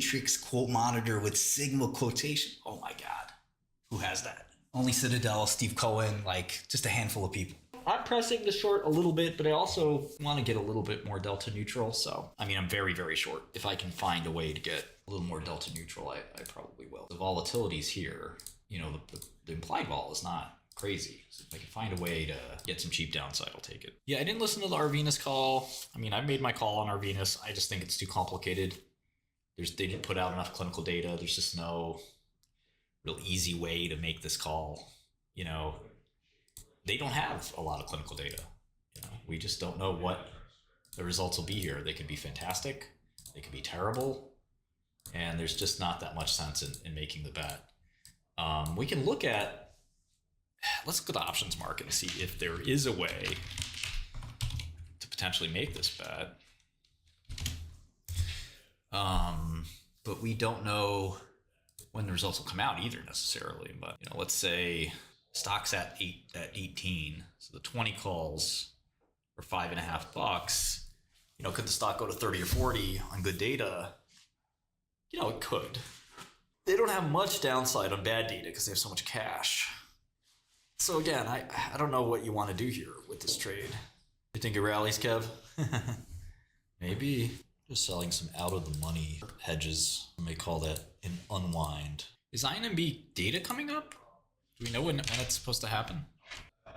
matrix quote monitor with sigma quotation. Oh my God. Who has that? Only Citadel, Steve Cohen, like just a handful of people. I'm pressing the short a little bit, but I also want to get a little bit more delta neutral. So, I mean, I'm very, very short. If I can find a way to get a little more delta neutral, I probably will. The volatility's here. You know, the implied vol is not crazy. So if I can find a way to get some cheap downside, I'll take it. Yeah, I didn't listen to the Arvinas call. I mean, I made my call on Arvinas. I just think it's too complicated. They didn't put out enough clinical data. There's just no real easy way to make this call. You know, they don't have a lot of clinical data. You know, we just don't know what the results will be here. They could be fantastic. They could be terrible. And there's just not that much sense in making the bet. We can look at, let's look at the options market and see if there is a way to potentially make this bet. But we don't know when the results will come out either necessarily. But, you know, let's say stock's at 18, so the 20 calls are $5.50. You know, could the stock go to 30 or 40 on good data? You know, it could. They don't have much downside on bad data because they have so much cash. So again, I don't know what you want to do here with this trade. You think it rallies, Kev? Maybe. Just selling some out of the money hedges. I may call that an unwind. Is INMB data coming up? Do we know when it's supposed to happen?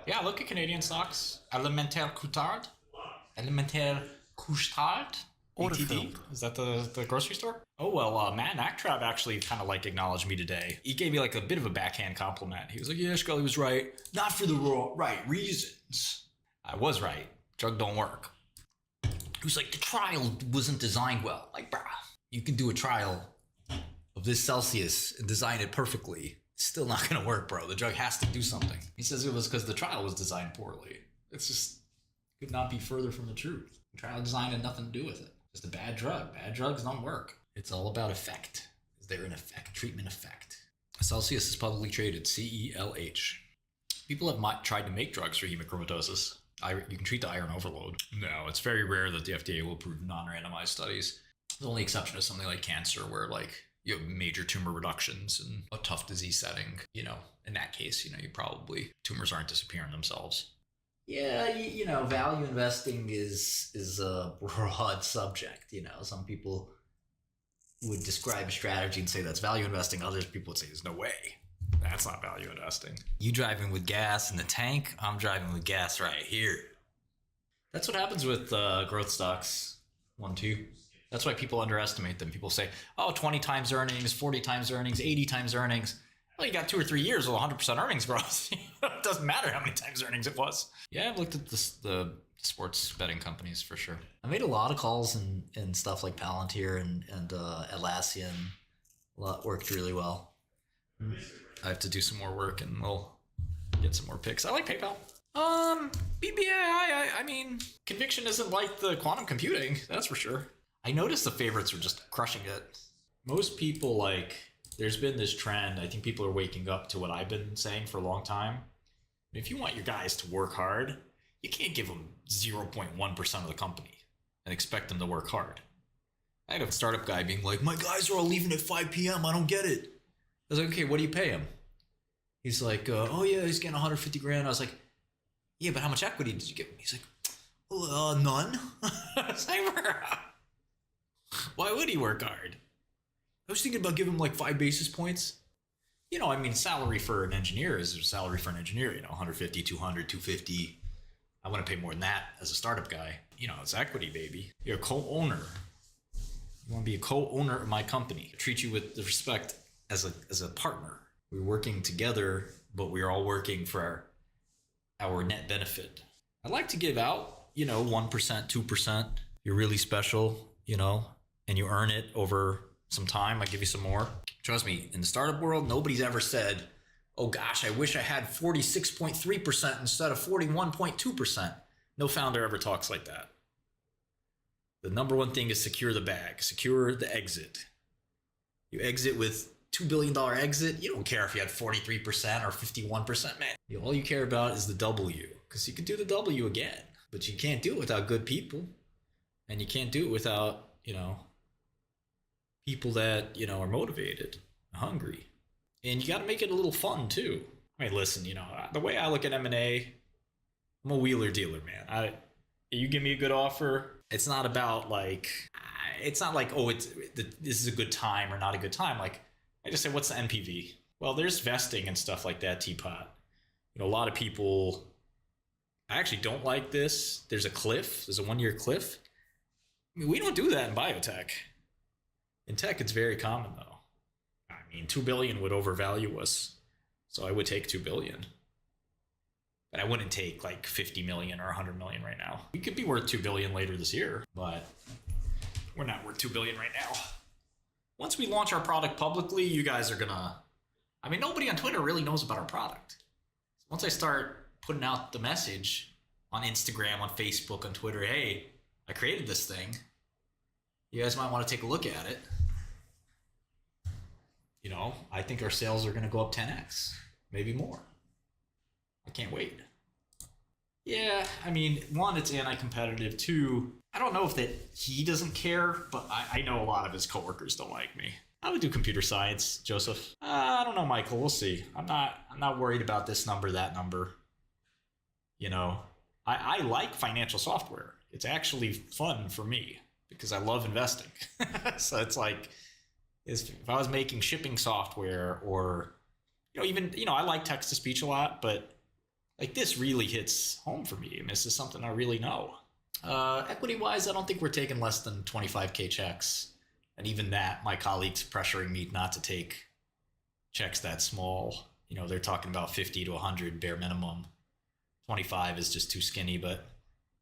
Yeah, look at Canadian stocks. 𝗟𝗩𝗘𝗀𝗃𝗀𝗧𝗏. 𝗟𝗩𝗘𝗀𝗃𝗀𝗃. ATD? Is that the grocery store? Oh, well, Matt Nacktrab actually kind of like acknowledged me today. He gave me like a bit of a backhand compliment. He was like, yeah, Shkreli was right. Not for the right reasons. I was right. Drug don't work. He was like, the trial wasn't designed well. Like, bruh, you can do a trial of this Celsius and design it perfectly. It's still not going to work, bro. The drug has to do something. He says it was because the trial was designed poorly. It's just, could not be further from the truth. The trial design had nothing to do with it. Just a bad drug. Bad drugs don't work. It's all about effect. Is there an effect? Treatment effect. Celsius is publicly traded, CELH. People have tried to make drugs for hemochromatosis. You can treat the iron overload. No, it's very rare that the FDA will approve non-randomized studies. The only exception is something like cancer, where like you have major tumor reductions in a tough disease setting. You know, in that case, you know, tumors aren't disappearing themselves. Yeah, you know, value investing is a broad subject. You know, some people would describe a strategy and say that's value investing. Others people would say there's no way. That's not value investing. You driving with gas in the tank, I'm driving with gas right here. That's what happens with growth stocks, 1, 2. That's why people underestimate them. People say, oh, 20 times earnings, 40 times earnings, 80 times earnings. Well, you got 2 or 3 years with 100% earnings growth. It doesn't matter how many times earnings it was. Yeah, I've looked at the sports betting companies for sure. I made a lot of calls in stuff like Palantir and Atlassian. A lot worked really well. I have to do some more work and we'll get some more picks. I like PayPal. BBAI, I mean, conviction isn't like the quantum computing, that's for sure. I noticed the favorites are just crushing it. Most people, like, there's been this trend. I think people are waking up to what I've been saying for a long time. If you want your guys to work hard, you can't give them 0.1% of the company and expect them to work hard. I had a startup guy being like, my guys are all leaving at 5 p.m. I don't get it. I was like, okay, what do you pay him? He's like, oh yeah, he's getting 150 grand. I was like, yeah, but how much equity did you give him? He's like, well, none. I was like, why would he work hard? I was thinking about giving him like 5 basis points. You know, I mean, salary for an engineer is a salary for an engineer, you know, 150, 200, 250. I want to pay more than that as a startup guy. You know, it's equity, baby. You're a co-owner. You want to be a co-owner of my company. I treat you with the respect as a partner. We're working together, but we're all working for our net benefit. I'd like to give out, you know, 1%, 2%. You're really special, you know, and you earn it over some time. I give you some more. Trust me, in the startup world, nobody's ever said, oh gosh, I wish I had 46.3% instead of 41.2%. No founder ever talks like that. The number one thing is secure the bag, secure the exit. You exit with $2 billion exit, you don't care if you had 43% or 51%, man. All you care about is the W, because you can do the W again, but you can't do it without good people. And you can't do it without, you know, people that, you know, are motivated, hungry. And you got to make it a little fun too. I mean, listen, you know, the way I look at M&A, I'm a wheeler dealer, man. You give me a good offer. It's not about like, it's not like, oh, this is a good time or not a good time. Like, I just say, what's the NPV? Well, there's vesting and stuff like that, teapot. You know, a lot of people, I actually don't like this. There's a cliff. There's a 1-year cliff. I mean, we don't do that in biotech. In tech, it's very common, though. I mean, $2 billion would overvalue us, so I would take $2 billion. But I wouldn't take like 50 million or 100 million right now. We could be worth 2 billion later this year, but we're not worth 2 billion right now. Once we launch our product publicly, you guys are gonna, I mean, nobody on Twitter really knows about our product. Once I start putting out the message on Instagram, on Facebook, on Twitter, hey, I created this thing. You guys might want to take a look at it. You know, I think our sales are gonna go up 10x, maybe more. I can't wait. Yeah, I mean, one, it's anti-competitive. Two, I don't know if that he doesn't care, but I know a lot of his coworkers don't like me. I would do computer science, Joseph. I don't know, Michael. We'll see. I'm not worried about this number, that number. You know, I like financial software. It's actually fun for me because I love investing. So it's like, if I was making shipping software or, you know, even, you know, I like text to speech a lot, but like this really hits home for me. I mean, this is something I really know. Equity-wise, I don't think we're taking less than 25K checks. And even that, my colleagues pressuring me not to take checks that small. You know, they're talking about 50 to 100 bare minimum. 25 is just too skinny, but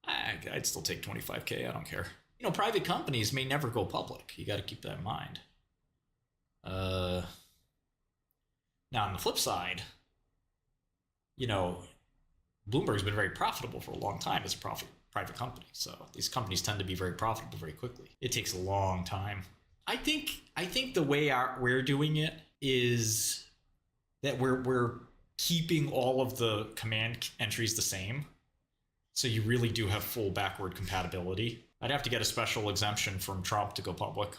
I'd still take 25K. I don't care. You know, private companies may never go public. You got to keep that in mind. Now, on the flip side, you know, Bloomberg's been very profitable for a long time as a private company. So these companies tend to be very profitable very quickly. It takes a long time. I think the way we're doing it is that we're keeping all of the command entries the same. So you really do have full backward compatibility. I'd have to get a special exemption from Trump to go public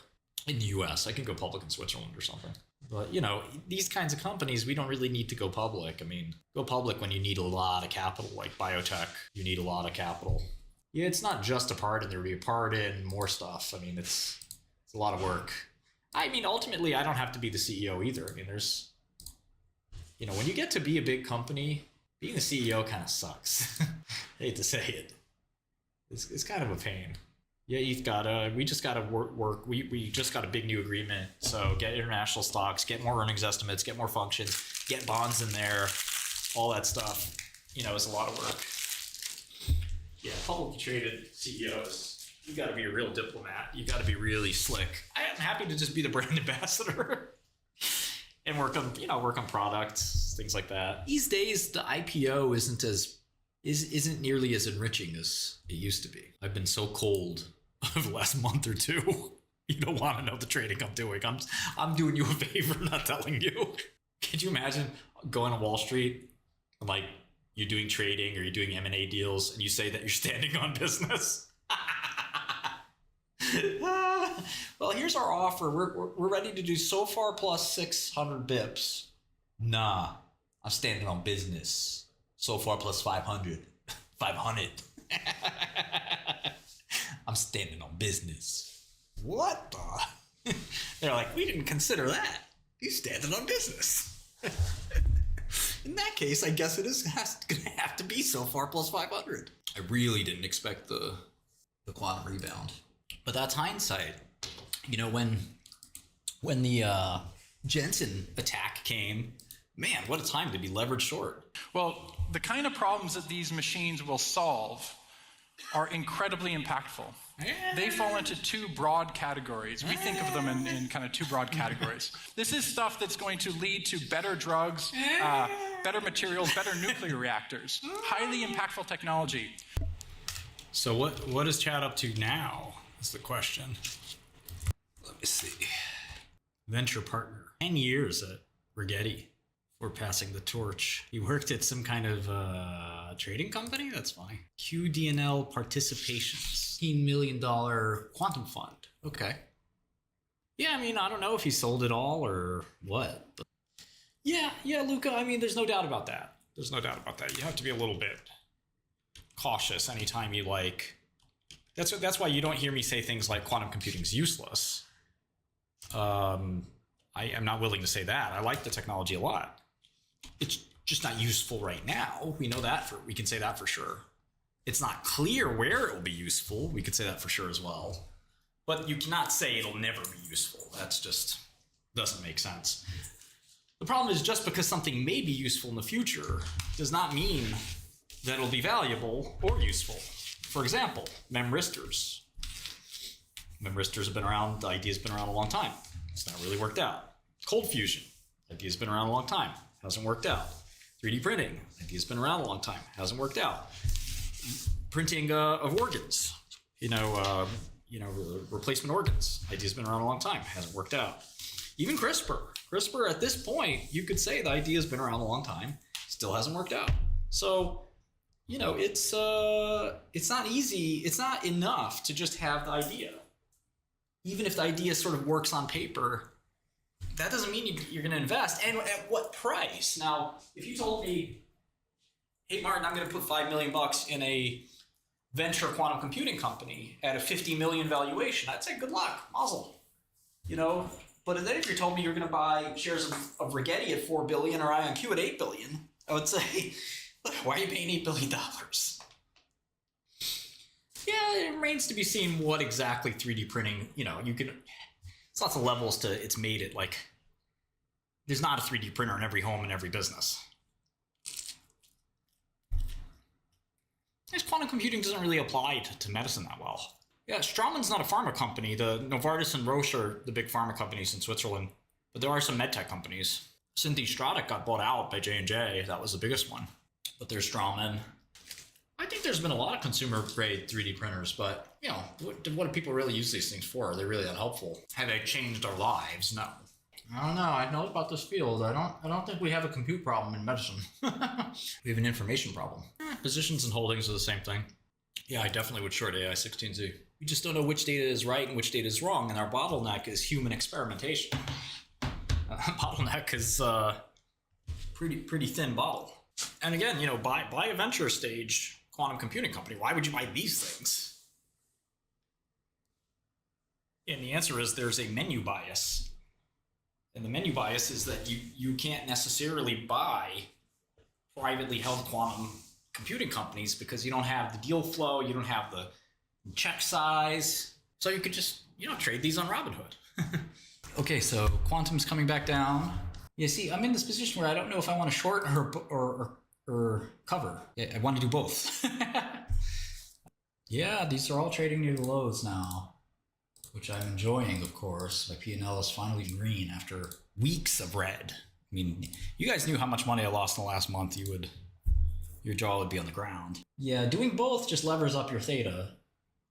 in the US. I can go public in Switzerland or something. But, you know, these kinds of companies, we don't really need to go public. I mean, go public when you need a lot of capital, like biotech, you need a lot of capital. Yeah, it's not just a pardon. There would be a pardon, more stuff. I mean, it's a lot of work. I mean, ultimately, I don't have to be the CEO either. I mean, there's, you know, when you get to be a big company, being the CEO kind of sucks. I hate to say it. It's kind of a pain. Yeah, we just gotta work. We just got a big new agreement. So get international stocks, get more earnings estimates, get more functions, get bonds in there, all that stuff. You know, it's a lot of work. Yeah, publicly traded CEOs, you gotta be a real diplomat. You gotta be really slick. I am happy to just be the brand ambassador and work on products, things like that. These days, the IPO isn't nearly as enriching as it used to be. I've been so cold over the last month or two. You don't want to know the trading I'm doing. I'm doing you a favor not telling you. Could you imagine going to Wall Street, like you're doing trading or you're doing M&A deals, and you say that you're standing on business? Well, here's our offer. We're ready to do SOFR plus 600 bips. Nah, I'm standing on business. SOFR plus 500. 500. I'm standing on business. What the? They're like, we didn't consider that. He's standing on business. In that case, I guess it's gonna have to be SOFR plus 500. I really didn't expect the quantum rebound, but that's hindsight. You know, when the Jensen attack came, man, what a time to be leveraged short. Well, the kind of problems that these machines will solve are incredibly impactful. They fall into two broad categories. We think of them in kind of two broad categories. This is stuff that's going to lead to better drugs, better materials, better nuclear reactors, highly impactful technology. So what is Chad up to now is the question. Let me see. Venture partner. 10 years at Rigetti. We're passing the torch. He worked at some kind of trading company? That's funny. QDNL Participations. $15 million quantum fund. Okay. Yeah, I mean, I don't know if he sold it all or what. But yeah, Luca, I mean, there's no doubt about that. There's no doubt about that. You have to be a little bit cautious anytime you like... That's why you don't hear me say things like quantum computing is useless. I am not willing to say that. I like the technology a lot. It's just not useful right now. We know that we can say that for sure. It's not clear where it will be useful. We could say that for sure as well. But you cannot say it'll never be useful. That's just doesn't make sense. The problem is just because something may be useful in the future does not mean that it'll be valuable or useful. For example, memristors. Memristors have been around, the idea's been around a long time. It's not really worked out. Cold fusion, idea's been around a long time. Hasn't worked out. 3D printing, idea's been around a long time. Hasn't worked out. Printing of organs, replacement organs, idea's been around a long time. Hasn't worked out. Even CRISPR. CRISPR at this point, you could say the idea's been around a long time. Still hasn't worked out. So, it's not easy. It's not enough to just have the idea. Even if the idea sort of works on paper, that doesn't mean you're going to invest. And at what price? Now, if you told me, hey, Martin, I'm going to put $5 million in a venture quantum computing company at a 50 million valuation, I'd say good luck, mazel. But then if you told me you're going to buy shares of Rigetti at 4 billion or IonQ at 8 billion, I would say, why are you paying $8 billion? Yeah, it remains to be seen what exactly 3D printing, it's lots of levels to it's made it. Like, there's not a 3D printer in every home and every business. This quantum computing doesn't really apply to medicine that well. Yeah, Straumann's not a pharma company. The Novartis and Roche are the big pharma companies in Switzerland, but there are some medtech companies. Synthese Stratic got bought out by J&J. That was the biggest one. But there's Straumann. I think there's been a lot of consumer-grade 3D printers, but, what do people really use these things for? Are they really that helpful? Have they changed our lives? No. I don't know. I know about this field. I don't think we have a compute problem in medicine. We have an information problem. Positions and holdings are the same thing. Yeah, I definitely would short AI16Z. We just don't know which data is right and which data is wrong, and our bottleneck is human experimentation. Bottleneck is pretty thin bottle. And again, buy a venture stage quantum computing company. Why would you buy these things? And the answer is there's a menu bias. And the menu bias is that you can't necessarily buy privately held quantum computing companies because you don't have the deal flow, you don't have the check size. So you could just, trade these on Robinhood. Okay, so quantum's coming back down. Yeah, see, I'm in this position where I don't know if I want to short or cover. I want to do both. Yeah, these are all trading near the lows now, which I'm enjoying, of course. My P&L is finally green after weeks of red. I mean, you guys knew how much money I lost in the last month. Your jaw would be on the ground. Yeah, doing both just levers up your theta,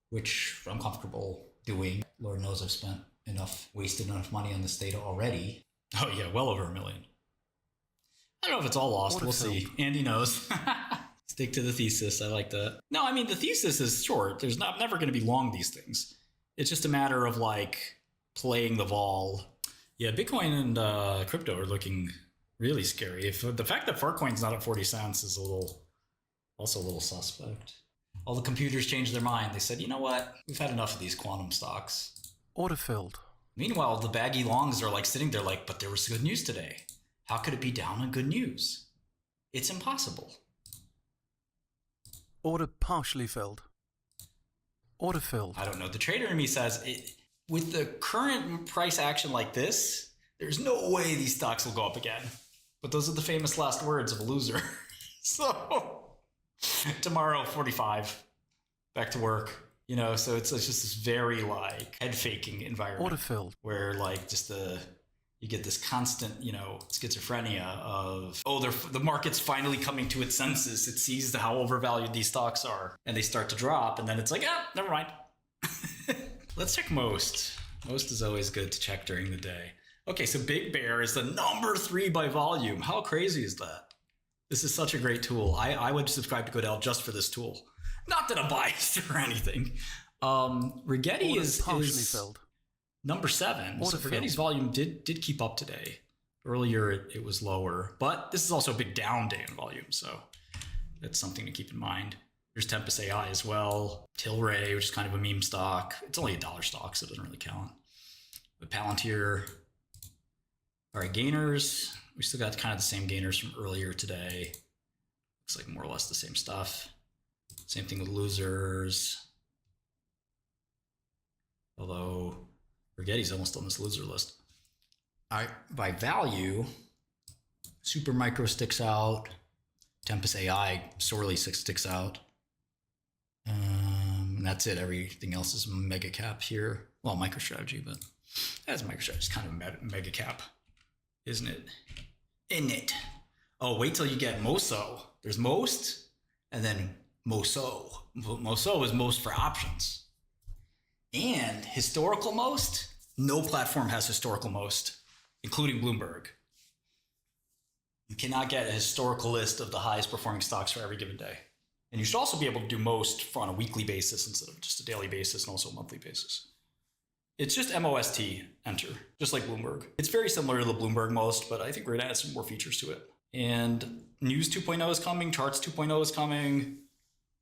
which I'm comfortable doing. Lord knows I've wasted enough money on this theta already. Oh yeah, well over $1 million. I don't know if it's all lost. We'll see. Andy knows. Stick to the thesis. I like that. No, I mean, the thesis is short. I'm never going to be long these things. It's just a matter of playing the vol. Yeah, Bitcoin and crypto are looking really scary. If the fact that Farcoin's not at 40 cents is also a little suspect. All the computers changed their mind. They said, you know what? We've had enough of these quantum stocks. Order filled. Meanwhile, the baggy longs are sitting there but there was good news today. How could it be down on good news? It's impossible. Order partially filled. Order filled. I don't know. The trader in me says, with the current price action like this, there's no way these stocks will go up again. But those are the famous last words of a loser. So tomorrow, 45, back to work. So it's just this very head faking environment. Order filled. Where you get this constant, schizophrenia of, the market's finally coming to its senses. It sees how overvalued these stocks are, and they start to drop, and then it's never mind. Let's check most. Most is always good to check during the day. Okay, so Big Bear is the number 3 by volume. How crazy is that? This is such a great tool. I would subscribe to Godel just for this tool. Not that I'm biased or anything. Rigetti is partially filled. Number 7. So Forgetty's volume did keep up today. Earlier it was lower, but this is also a big down day in volume, so that's something to keep in mind. There's 𝗕𝗢𝗀𝗡𝗢 as well. 𝗕𝗢𝗀𝗘, which is kind of a meme stock. It's only $1 stock, so it doesn't really count. But Palantir. All right, gainers. We still got kind of the same gainers from earlier today. Looks like more or less the same stuff. Same thing with losers. Although Forgetty's almost on this loser list. All right, by value, Supermicro sticks out. 𝗕𝗢𝗀𝗡 sorely sticks out. And that's it. Everything else is mega cap here. Well, MicroStrategy, but that's MicroStrategy. It's kind of a mega cap, isn't it? Isn't it? Oh, wait till you get MOSO. There's most, and then MOSO. MOSO is most for options. And historical most, no platform has historical most, including Bloomberg. You cannot get a historical list of the highest performing stocks for every given day. And you should also be able to do most on a weekly basis instead of just a daily basis and also a monthly basis. It's just MOST, enter, just like Bloomberg. It's very similar to the Bloomberg most, but I think we're gonna add some more features to it. And News 2.0 is coming, Charts 2.0 is coming.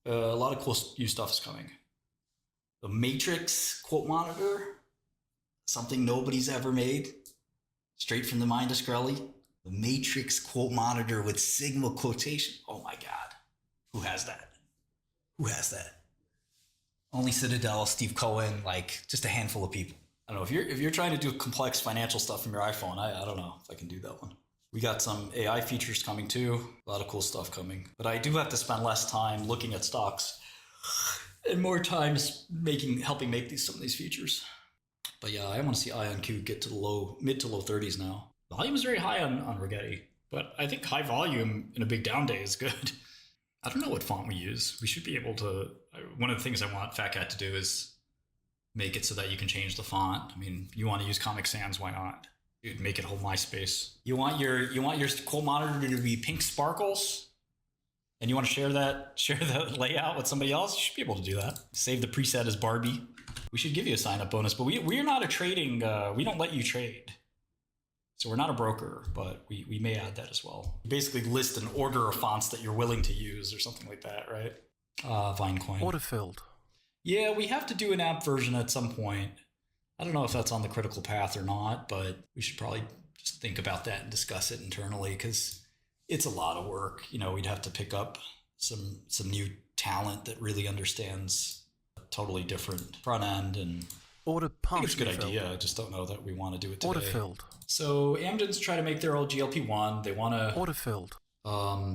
A lot of cool new stuff is coming. The Matrix quote monitor, something nobody's ever made, straight from the mind of Shkreli. The Matrix quote monitor with Sigma quotation. Oh my God. Who has that? Who has that? Only Citadel, Steve Cohen, like just a handful of people. I don't know, if you're trying to do complex financial stuff from your iPhone, I don't know if I can do that one. We got some AI features coming too. A lot of cool stuff coming. But I do have to spend less time looking at stocks and more time helping make some of these features. But yeah, I want to see IonQ get to the mid to low 30s now. Volume is very high on Rigetti, but I think high volume in a big down day is good. I don't know what font we use. We should be able to, one of the things I want Fat Cat to do is make it so that you can change the font. I mean, you want to use Comic Sans, why not? Dude, make it hold my space. You want your quote monitor to be pink sparkles? And you want to share that layout with somebody else? You should be able to do that. Save the preset as Barbie. We should give you a sign-up bonus, but we're not a trading, we don't let you trade. So we're not a broker, but we may add that as well. You basically list an order of fonts that you're willing to use or something like that, right? Vinecoin. Autofilled. Yeah, we have to do an app version at some point. I don't know if that's on the critical path or not, but we should probably just think about that and discuss it internally because it's a lot of work. You know, we'd have to pick up some new talent that really understands a totally different front end and Order I think it's a good idea. I just don't know that we want to do it today. Autofilled. So Amgen's trying to make their old GLP-1. They want to Autofilled.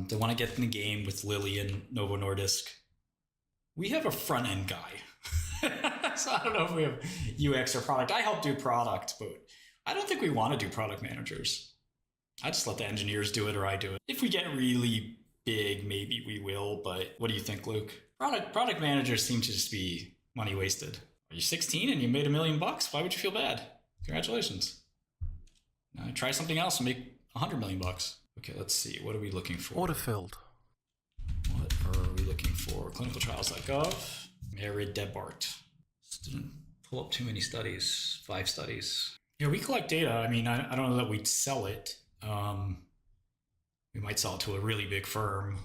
They want to get in the game with Lilly and Novo Nordisk. We have a front end guy, so I don't know if we have UX or product. I help do product, but I don't think we want to do product managers. I just let the engineers do it, or I do it. If we get really big, maybe we will. But what do you think, Luke? Product managers seem to just be money wasted. Are you 16 and you made $1 million? Why would you feel bad? Congratulations. Try something else and make $100 million. Okay, let's see. What are we looking for? Autofilled. What are we looking for? ClinicalTrials.gov. Maridebart. Just didn't pull up too many studies. 5 studies. Yeah, we collect data. I mean, I don't know that we'd sell it. We might sell it to a really big firm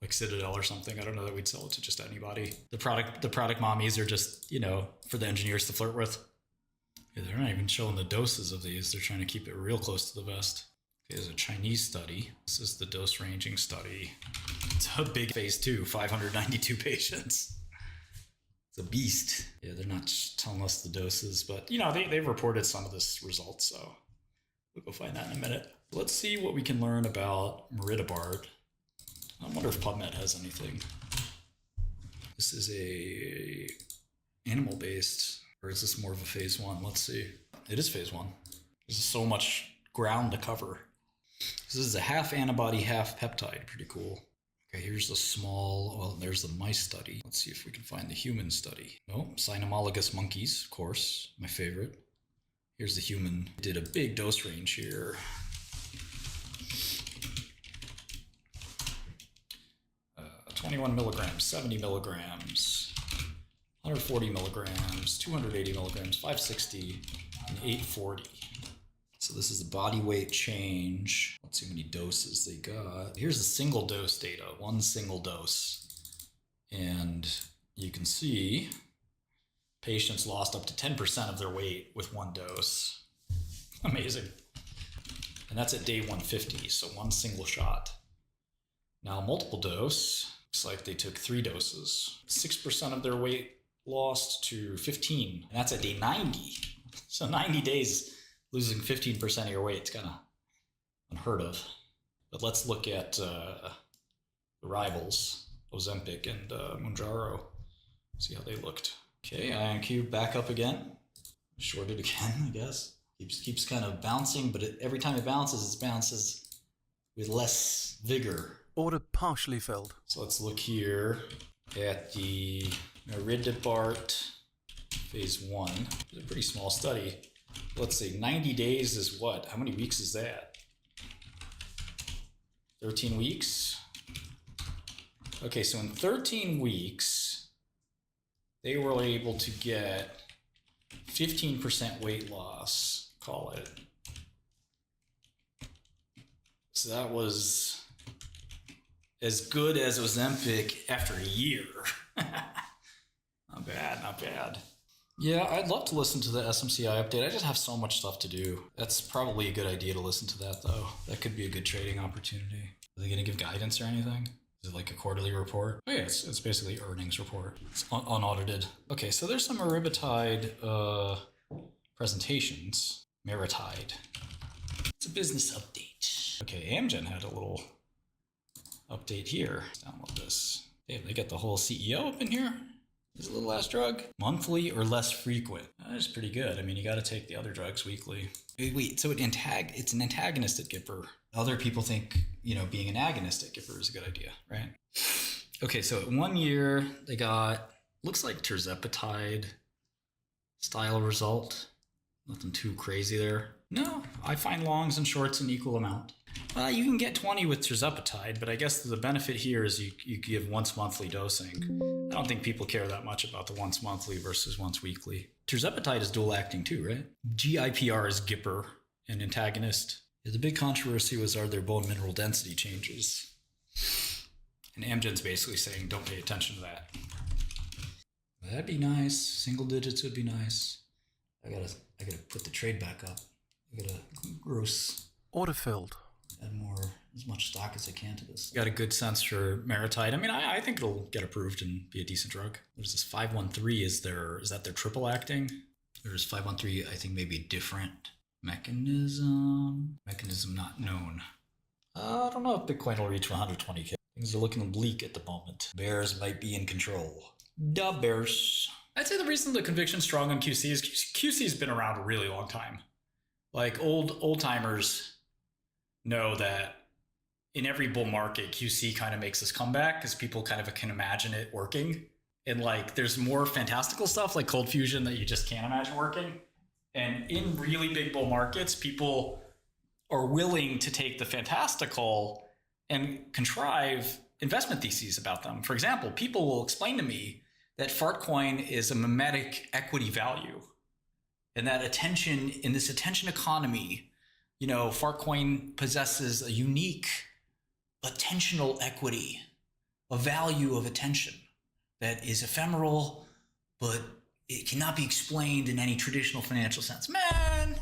like Citadel or something. I don't know that we'd sell it to just anybody. The product mommies are just, you know, for the engineers to flirt with. Yeah, they're not even showing the doses of these. They're trying to keep it real close to the vest. Okay, there's a Chinese study. This is the dose ranging study. It's a big phase 2, 592 patients. It's a beast. Yeah, they're not telling us the doses, but you know, they've reported some of this results, so we'll go find that in a minute. Let's see what we can learn about Maridebart. I wonder if PubMed has anything. This is a animal-based, or is this more of a phase 1? Let's see. It is phase 1. There's so much ground to cover. This is a half antibody, half peptide. Pretty cool. Okay, here's the small, well, there's the mice study. Let's see if we can find the human study. Oh, cynomolgus monkeys, of course, my favorite. Here's the human. Did a big dose range here. 21 milligrams, 70 milligrams, 140 milligrams, 280 milligrams, 560, and 840. So this is the body weight change. Let's see how many doses they got. Here's the single dose data, one single dose. And you can see patients lost up to 10% of their weight with one dose. Amazing. And that's at day 150, so one single shot. Now multiple dose, looks like they took 3 doses. 6% of their weight lost to 15, and that's at day 90. So 90 days, losing 15% of your weight, it's kind of unheard of. But let's look at the rivals, Ozempic and Mounjaro, see how they looked. Okay, IonQ back up again. Shorted again, I guess. Keeps kind of bouncing, but every time it bounces with less vigor. Order partially filled. So let's look here at the Maridebart phase 1. It's a pretty small study. Let's say 90 days is what? How many weeks is that? 13 weeks? Okay, so in 13 weeks, they were able to get 15% weight loss, call it. So that was as good as Ozempic after a year. Not bad, not bad. Yeah, I'd love to listen to the SMCI update. I just have so much stuff to do. That's probably a good idea to listen to that, though. That could be a good trading opportunity. Are they going to give guidance or anything? Is it like a quarterly report? Oh yeah, it's basically earnings report. It's unaudited. Okay, so there's some Maridebart presentations. MEMETIC. It's a business update. Okay, AMGEN had a little update here. Let's download this. Damn, they got the whole CEO up in here. This little ass drug. Monthly or less frequent. That's pretty good. I mean, you got to take the other drugs weekly. Wait, so it's an antagonistic GIPR. Other people think, being an agonistic GIPR is a good idea, right? Okay, so 1 year they got, looks like tirzepatide style result. Nothing too crazy there. No, I find longs and shorts in equal amount. You can get 20 with tirzepatide, but I guess the benefit here is you give once monthly dosing. I don't think people care that much about the once monthly versus once weekly. Tirzepatide is dual acting too, right? GIPR is GIPR, an antagonist. Yeah, the big controversy was, are there bone mineral density changes? And Amgen's basically saying, don't pay attention to that. That'd be nice. Single digits would be nice. I gotta put the trade back up. I gotta gross. Order filled. Add as much stock as I can to this. Got a good sense for MEMETIC. I mean, I think it'll get approved and be a decent drug. What is this? 513 is that their triple acting? Or is 513, I think, maybe a different mechanism not known. I don't know if Bitcoin will reach 120K. Things are looking bleak at the moment. Bears might be in control. The bears. I'd say the reason the conviction's strong on QC is QC's been around a really long time. Like old timers know that in every bull market, QC kind of makes this comeback because people kind of can imagine it working. And like, there's more fantastical stuff like cold fusion that you just can't imagine working. And in really big bull markets, people are willing to take the fantastical and contrive investment theses about them. For example, people will explain to me that Fartcoin is a memetic equity value, and that attention in this attention economy, Fartcoin possesses a unique attentional equity, a value of attention that is ephemeral, but it cannot be explained in any traditional financial sense. Man,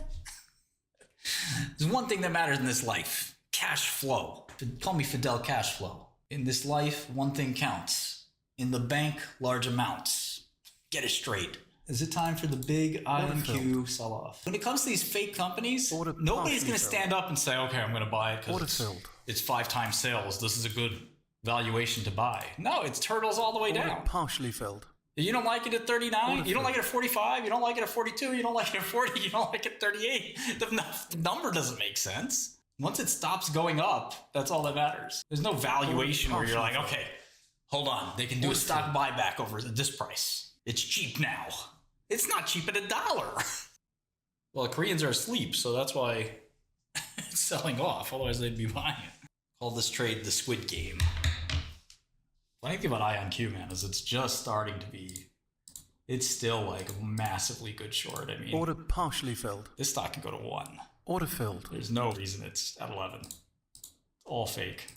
there's one thing that matters in this life: cash flow. Call me Fidel Cash Flow. In this life, one thing counts. In the bank, large amounts. Get it straight. Is it time for the big IonQ sell-off? When it comes to these fake companies, nobody's going to stand up and say, okay, I'm going to buy it because it's 5 times sales. This is a good valuation to buy. No, it's turtles all the way down. Partially filled. You don't like it at 39? You don't like it at 45? You don't like it at 42? You don't like it at 40? You don't like it at 38? The number doesn't make sense. Once it stops going up, that's all that matters. There's no valuation where you're like, okay, hold on. They can do a stock buyback over this price. It's cheap now. It's not cheap at $1. Well, the Koreans are asleep, so that's why it's selling off. Otherwise, they'd be buying it. Call this trade the Squid Game. Funny thing about IonQ, man, is it's just starting to be It's still like a massively good short. I mean, Order partially filled. this stock can go to 1. Order filled. There's no reason it's at 11. It's all fake.